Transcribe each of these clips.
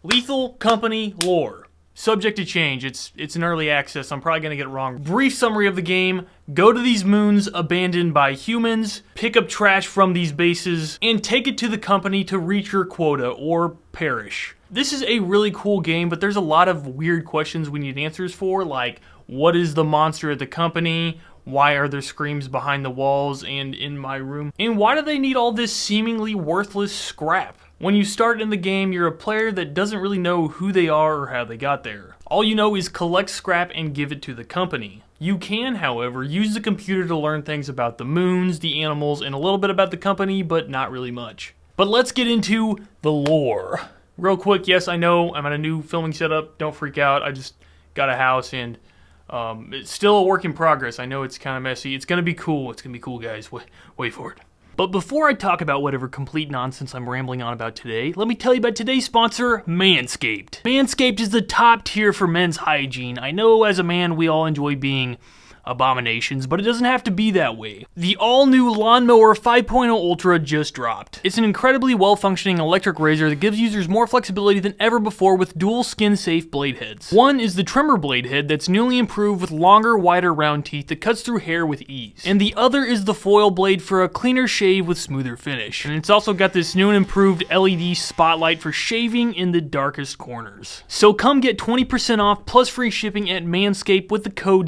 Lethal Company lore. Subject to change. It's an early access. I'm probably going to get it wrong. Brief summary of the game. Go to these moons abandoned by humans, pick up trash from these bases, and take it to the company to reach your quota or perish. This is a really cool game, but there's a lot of weird questions we need answers for, like what is the monster at the company? Why are there screams behind the walls and in my room? And why do they need all this seemingly worthless scrap? When you start in the game, you're a player that doesn't really know who they are or how they got there. All you know is collect scrap and give it to the company. You can, however, use the computer to learn things about the moons, the animals, and a little bit about the company, but not really much. But let's get into the lore. Real quick, yes, I know I'm at a new filming setup. Don't freak out. I just got a house and it's still a work in progress. I know it's kind of messy. It's going to be cool. It's going to be cool, guys. Wait for it. But before I talk about whatever complete nonsense I'm rambling on about today, let me tell you about today's sponsor, Manscaped. Manscaped is the top tier for men's hygiene. I know as a man we all enjoy being abominations, but it doesn't have to be that way. The all-new Lawnmower 5.0 Ultra just dropped. It's an incredibly well-functioning electric razor that gives users more flexibility than ever before with dual skin-safe blade heads. One is the trimmer blade head that's newly improved with longer, wider round teeth that cuts through hair with ease. And the other is the foil blade for a cleaner shave with smoother finish. And it's also got this new and improved LED spotlight for shaving in the darkest corners. So come get 20% off plus free shipping at Manscaped with the code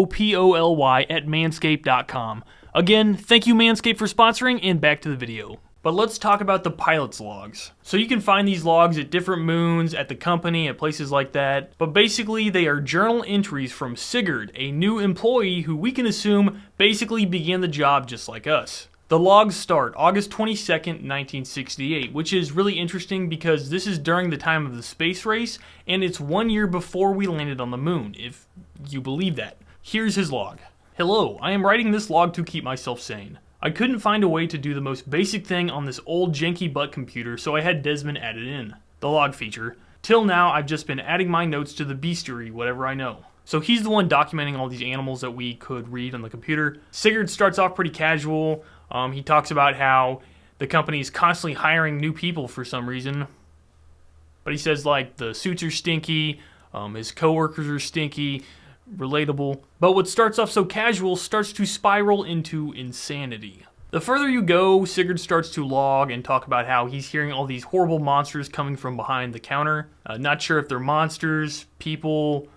CHOPOLY at manscaped.com. Again, thank you Manscaped for sponsoring, and back to the video. But let's talk about the pilot's logs. So you can find these logs at different moons, at the company, at places like that. But basically they are journal entries from Sigurd, a new employee who we can assume basically began the job just like us. The logs start August 22nd, 1968, which is really interesting because this is during the time of the space race, and it's 1 year before we landed on the moon, if you believe that. Here's his log. Hello, I am writing this log to keep myself sane. I couldn't find a way to do the most basic thing on this old janky butt computer, so I had Desmond added in. The log feature. Till now, I've just been adding my notes to the bestiary, whatever I know. So he's the one documenting all these animals that we could read on the computer. Sigurd starts off pretty casual. He talks about how the company is constantly hiring new people for some reason. But he says like the suits are stinky, his coworkers are stinky, relatable. But what starts off so casual starts to spiral into insanity. The further you go, Sigurd starts to log and talk about how he's hearing all these horrible monsters coming from behind the counter. Not sure if they're monsters, people,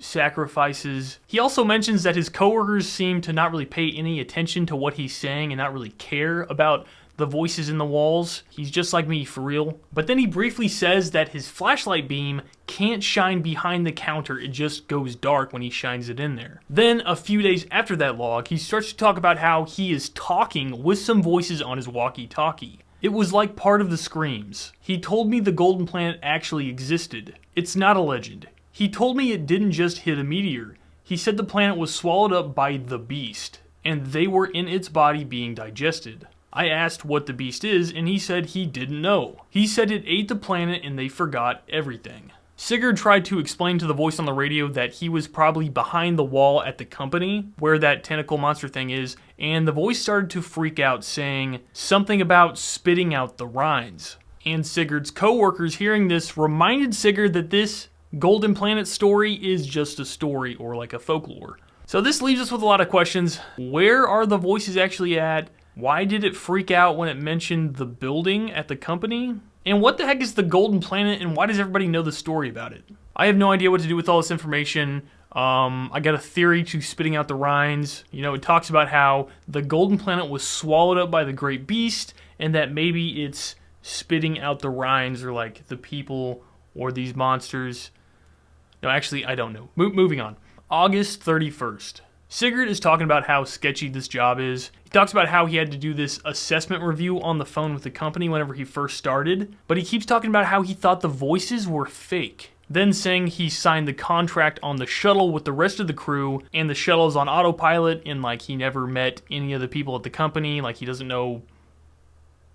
sacrifices. He also mentions that his coworkers seem to not really pay any attention to what he's saying and not really care about the voices in the walls. He's just like me, for real. But then he briefly says that his flashlight beam can't shine behind the counter, it just goes dark when he shines it in there. Then, a few days after that log, he starts to talk about how he is talking with some voices on his walkie-talkie. It was like part of the screams. He told me the Golden Planet actually existed. It's not a legend. He told me it didn't just hit a meteor. He said the planet was swallowed up by the beast, and they were in its body being digested. I asked what the beast is, and he said he didn't know. He said it ate the planet and they forgot everything. Sigurd tried to explain to the voice on the radio that he was probably behind the wall at the company, where that tentacle monster thing is, and the voice started to freak out, saying something about spitting out the rinds. And Sigurd's co-workers hearing this reminded Sigurd that this Golden Planet story is just a story, or like a folklore. So this leaves us with a lot of questions. Where are the voices actually at? Why did it freak out when it mentioned the building at the company? And what the heck is the Golden Planet, and why does everybody know the story about it? I have no idea what to do with all this information. I got a theory to spitting out the rinds. You know, it talks about how the Golden Planet was swallowed up by the Great Beast, and that maybe it's spitting out the rinds, or like the people, or these monsters. No, actually, I don't know. Moving on. August 31st. Sigurd is talking about how sketchy this job is. He talks about how he had to do this assessment review on the phone with the company whenever he first started, but he keeps talking about how he thought the voices were fake. Then saying he signed the contract on the shuttle with the rest of the crew, and the shuttle is on autopilot, and like he never met any of the people at the company, like he doesn't know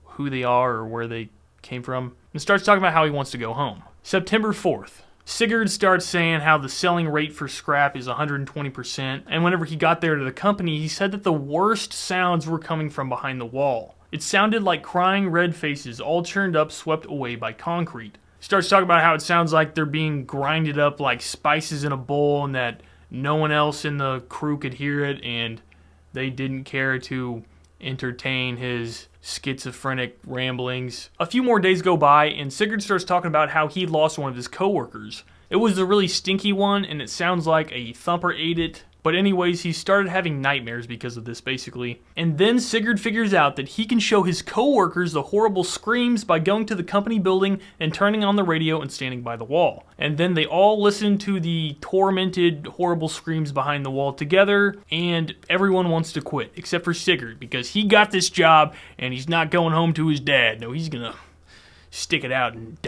who they are or where they came from, and starts talking about how he wants to go home. September 4th. Sigurd starts saying how the selling rate for scrap is 120%, and whenever he got there to the company, he said that the worst sounds were coming from behind the wall. It sounded like crying red faces all churned up, swept away by concrete. Starts talking about how it sounds like they're being grinded up like spices in a bowl and that no one else in the crew could hear it, and they didn't care to entertain his schizophrenic ramblings. A few more days go by, and Sigurd starts talking about how he lost one of his coworkers. It was a really stinky one, and it sounds like a thumper ate it. But anyways, he started having nightmares because of this, basically. And then Sigurd figures out that he can show his coworkers the horrible screams by going to the company building and turning on the radio and standing by the wall. And then they all listen to the tormented, horrible screams behind the wall together, and everyone wants to quit, except for Sigurd, because he got this job, and he's not going home to his dad. No, he's gonna stick it out and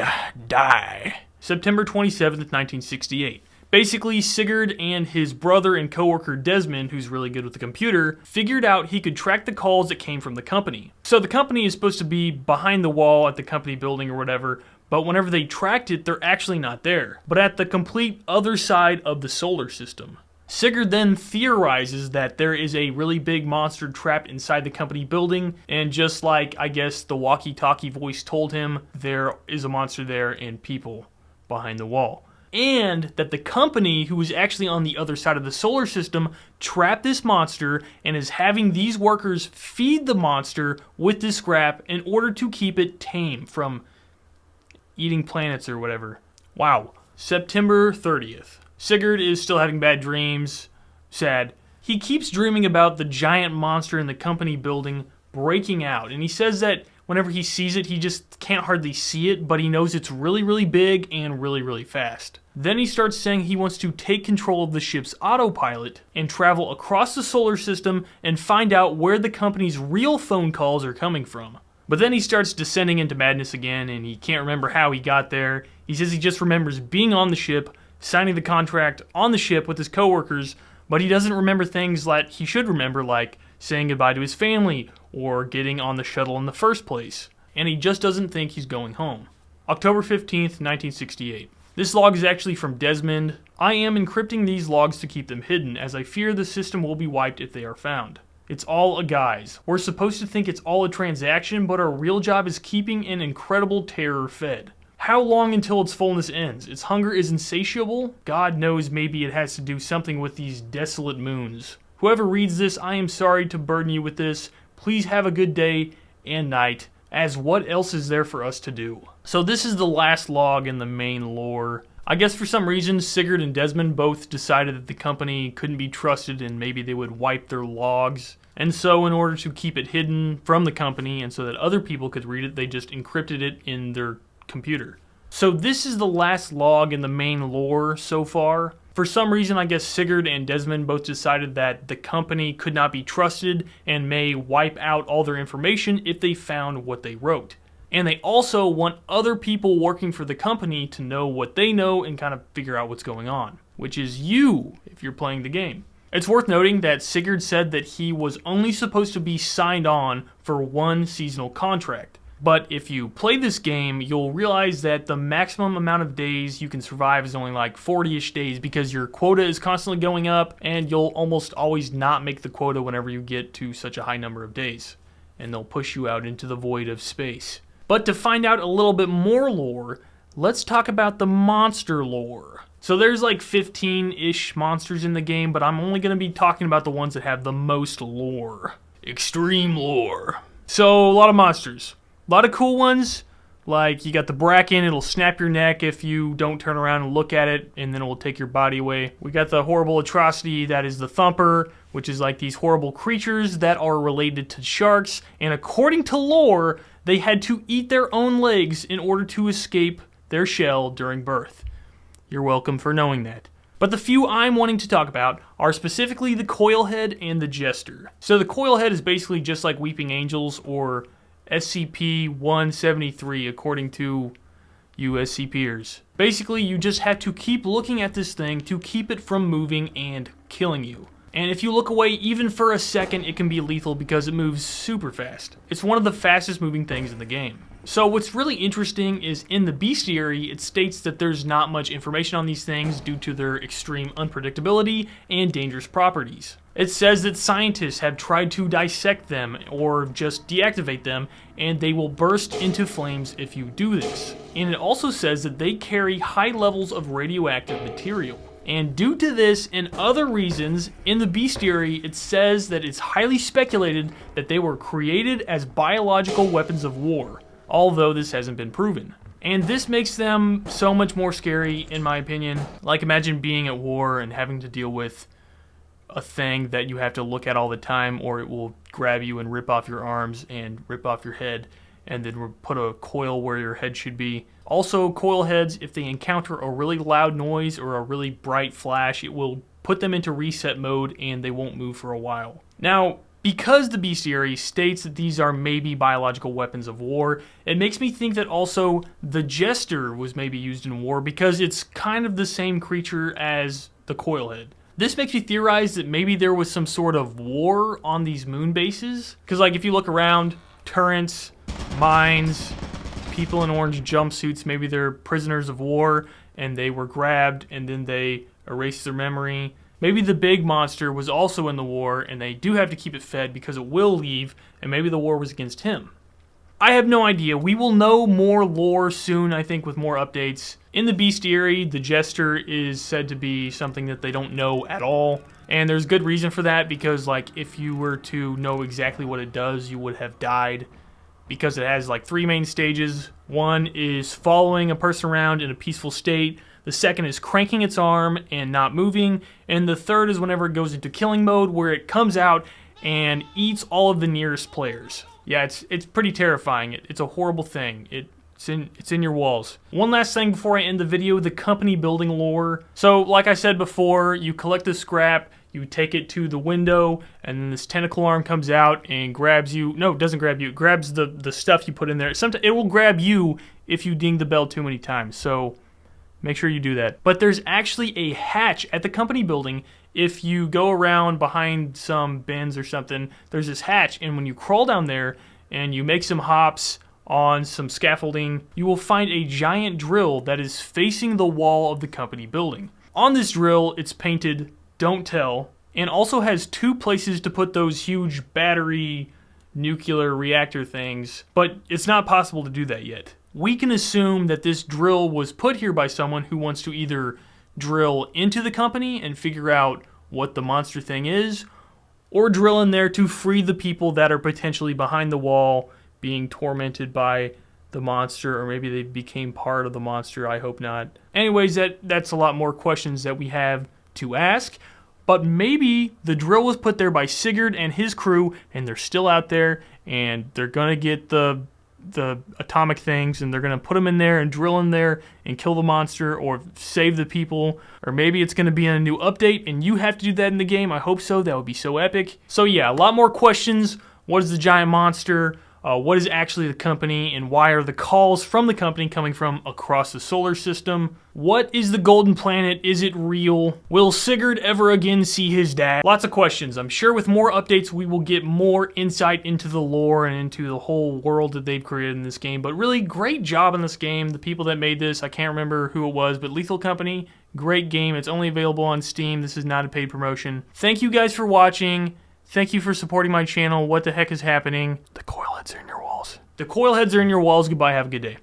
die. September 27th, 1968. Basically, Sigurd and his brother and coworker Desmond, who's really good with the computer, figured out he could track the calls that came from the company. So the company is supposed to be behind the wall at the company building or whatever, but whenever they tracked it, they're actually not there, but at the complete other side of the solar system. Sigurd then theorizes that there is a really big monster trapped inside the company building, and just like, I guess, the walkie-talkie voice told him, there is a monster there and people behind the wall. And that the company, who is actually on the other side of the solar system, trapped this monster and is having these workers feed the monster with this scrap in order to keep it tame from eating planets or whatever. Wow. September 30th. Sigurd is still having bad dreams. Sad. He keeps dreaming about the giant monster in the company building breaking out, and he says that whenever he sees it, he just can't hardly see it, but he knows it's really, really big and really, really fast. Then he starts saying he wants to take control of the ship's autopilot and travel across the solar system and find out where the company's real phone calls are coming from. But then he starts descending into madness again, and he can't remember how he got there. He says he just remembers being on the ship, signing the contract on the ship with his coworkers, but he doesn't remember things that he should remember, like saying goodbye to his family or getting on the shuttle in the first place. And he just doesn't think he's going home. October 15th, 1968. This log is actually from Desmond. I am encrypting these logs to keep them hidden, as I fear the system will be wiped if they are found. It's all a guise. We're supposed to think it's all a transaction, but our real job is keeping an incredible terror fed. How long until its fullness ends? Its hunger is insatiable? God knows, maybe it has to do something with these desolate moons. Whoever reads this, I am sorry to burden you with this. Please have a good day and night, as what else is there for us to do? So this is the last log in the main lore. I guess for some reason, Sigurd and Desmond both decided that the company couldn't be trusted and maybe they would wipe their logs. And so in order to keep it hidden from the company and so that other people could read it, they just encrypted it in their computer. So this is the last log in the main lore so far. For some reason, I guess Sigurd and Desmond both decided that the company could not be trusted and may wipe out all their information if they found what they wrote. And they also want other people working for the company to know what they know and kind of figure out what's going on, which is you if you're playing the game. It's worth noting that Sigurd said that he was only supposed to be signed on for one seasonal contract. But if you play this game, you'll realize that the maximum amount of days you can survive is only like 40-ish days because your quota is constantly going up and you'll almost always not make the quota whenever you get to such a high number of days. And they'll push you out into the void of space. But to find out a little bit more lore, let's talk about the monster lore. So there's like 15-ish monsters in the game, but I'm only going to be talking about the ones that have the most lore. Extreme lore. So a lot of monsters. A lot of cool ones, like you got the Bracken, it'll snap your neck if you don't turn around and look at it, and then it will take your body away. We got the horrible atrocity that is the Thumper, which is like these horrible creatures that are related to sharks, and according to lore, they had to eat their own legs in order to escape their shell during birth. You're welcome for knowing that. But the few I'm wanting to talk about are specifically the Coilhead and the Jester. So the Coilhead is basically just like Weeping Angels or SCP-173 according to you SCPers. Basically, you just have to keep looking at this thing to keep it from moving and killing you. And if you look away even for a second, it can be lethal because it moves super fast. It's one of the fastest moving things in the game. So what's really interesting is in the bestiary, it states that there's not much information on these things due to their extreme unpredictability and dangerous properties. It says that scientists have tried to dissect them or just deactivate them, and they will burst into flames if you do this. And it also says that they carry high levels of radioactive material. And due to this and other reasons, in the bestiary, it says that it's highly speculated that they were created as biological weapons of war, although this hasn't been proven. And this makes them so much more scary, in my opinion. Like, imagine being at war and having to deal with a thing that you have to look at all the time, or it will grab you and rip off your arms and rip off your head, and then put a coil where your head should be. Also, coil heads, if they encounter a really loud noise or a really bright flash, it will put them into reset mode and they won't move for a while. Now, because the bestiary states that these are maybe biological weapons of war, it makes me think that also the Jester was maybe used in war, because it's kind of the same creature as the coil head. This makes me theorize that maybe there was some sort of war on these moon bases. Because, like, if you look around, turrets, mines, people in orange jumpsuits, maybe they're prisoners of war and they were grabbed and then they erased their memory. Maybe the big monster was also in the war and they do have to keep it fed because it will leave, and maybe the war was against him. I have no idea. We will know more lore soon, I think, with more updates. In the bestiary, the Jester is said to be something that they don't know at all. And there's good reason for that, because, like, if you were to know exactly what it does, you would have died. Because it has, like, 3 main stages. One is following a person around in a peaceful state. The second is cranking its arm and not moving. And the third is whenever it goes into killing mode, where it comes out and eats all of the nearest players. Yeah, it's pretty terrifying. It's a horrible thing. It's in your walls. One last thing before I end the video, the company building lore. So, like I said before, you collect the scrap, you take it to the window, and then this tentacle arm comes out and grabs you. No, it doesn't grab you. It grabs the stuff you put in there. Sometimes it will grab you if you ding the bell too many times. So make sure you do that. But there's actually a hatch at the company building. If you go around behind some bins or something, there's this hatch, and when you crawl down there and you make some hops on some scaffolding, you will find a giant drill that is facing the wall of the company building. On this drill, it's painted "Don't Tell," and also has 2 places to put those huge battery nuclear reactor things, but it's not possible to do that yet. We can assume that this drill was put here by someone who wants to either drill into the company and figure out what the monster thing is, or drill in there to free the people that are potentially behind the wall being tormented by the monster, or maybe they became part of the monster. I hope not. Anyways, that's a lot more questions that we have to ask, but maybe the drill was put there by Sigurd and his crew, and they're still out there, and they're gonna get the atomic things, and they're going to put them in there and drill in there and kill the monster or save the people. Or maybe it's going to be in a new update and you have to do that in the game. I hope so. That would be so epic. So yeah, a lot more questions. What is the giant monster? What is actually the company, and why are the calls from the company coming from across the solar system? What is the golden planet? Is it real? Will Sigurd ever again see his dad? Lots of questions. I'm sure with more updates we will get more insight into the lore and into the whole world that they've created in this game. But really, great job in this game. The people that made this, I can't remember who it was, but Lethal Company, great game. It's only available on Steam. This is not a paid promotion. Thank you guys for watching. Thank you for supporting my channel. What the heck is happening? The coil heads are in your walls. The coil heads are in your walls. Goodbye. Have a good day.